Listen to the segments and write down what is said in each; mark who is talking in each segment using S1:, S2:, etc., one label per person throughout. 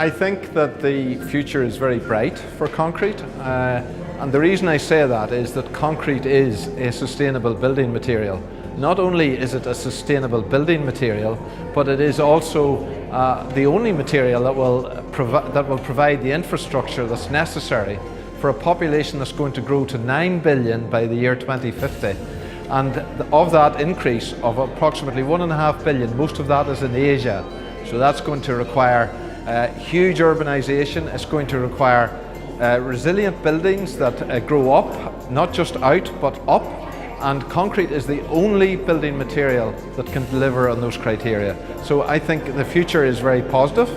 S1: I think that the future is very bright for concrete, and the reason I say that is that concrete is a sustainable building material. Not only is it a sustainable building material, but it is also the only material that will provide the infrastructure that's necessary for a population that's going to grow to 9 billion by the year 2050. And of that increase of approximately 1.5 billion, most of that is in Asia. So that's going to require huge urbanization. It's going to require resilient buildings that grow up, not just out, but up. And concrete is the only building material that can deliver on those criteria. So I think the future is very positive.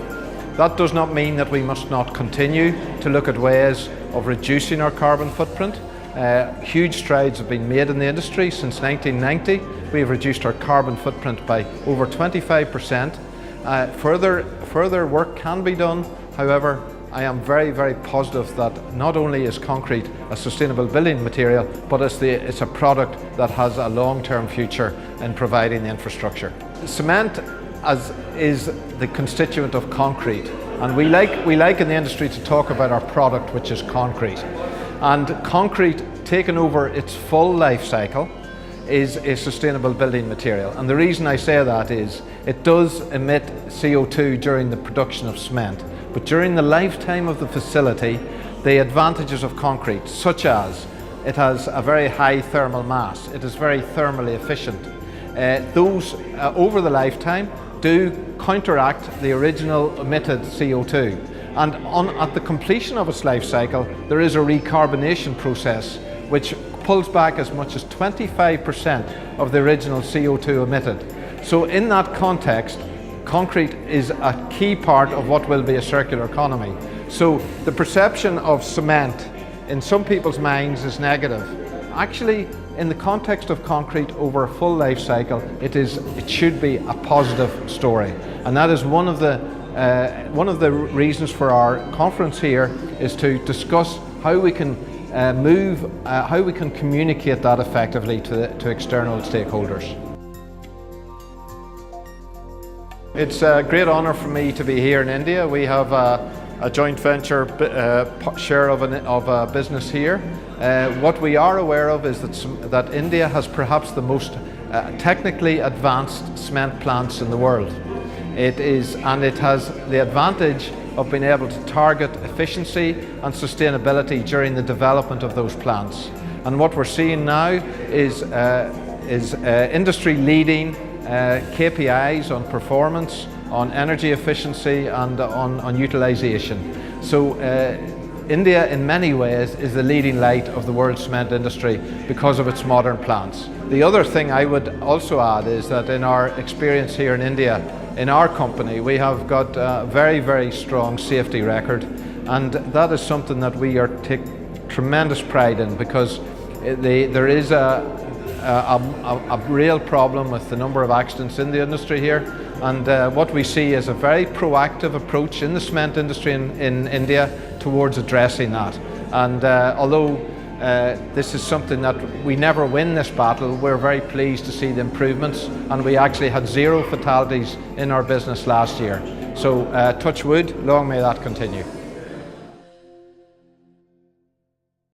S1: That does not mean that we must not continue to look at ways of reducing our carbon footprint. Huge strides have been made in the industry since 1990. We have reduced our carbon footprint by over 25%. Further work can be done. However, I am very, very positive that not only is concrete a sustainable building material, but it's a product that has a long-term future in providing the infrastructure. Cement is the constituent of concrete, and we like in the industry to talk about our product, which is concrete. And concrete, taken over its full life cycle, is a sustainable building material. And the reason I say that is it does emit CO2 during the production of cement, but during the lifetime of the facility, the advantages of concrete, such as it has a very high thermal mass, it is very thermally efficient, those over the lifetime do counteract the original emitted CO2. And at the completion of its life cycle, there is a recarbonation process which pulls back as much as 25% of the original CO2 emitted. So in that context, concrete is a key part of what will be a circular economy. So the perception of cement in some people's minds is negative. Actually, in the context of concrete over a full life cycle, it should be a positive story. And that is one of the reasons for our conference here, is to discuss how we can how we can communicate that effectively to external stakeholders. It's a great honour for me to be here in India. We have a joint venture share of a business here. What we are aware of is that India has perhaps the most technically advanced cement plants in the world. It has the advantage of being able to target efficiency and sustainability during the development of those plants. And what we're seeing now is industry-leading KPIs on performance, on energy efficiency, and on utilisation. So India in many ways is the leading light of the world cement industry because of its modern plants. The other thing I would also add is that in our experience here in India, in our company, we have got a very, very strong safety record, and that is something that we take tremendous pride in, because there is a real problem with the number of accidents in the industry here, and what we see is a very proactive approach in the cement industry in India towards addressing that. And although this is something that we never win this battle, we're very pleased to see the improvements, and we actually had 0 fatalities in our business last year. So touch wood, long may that continue.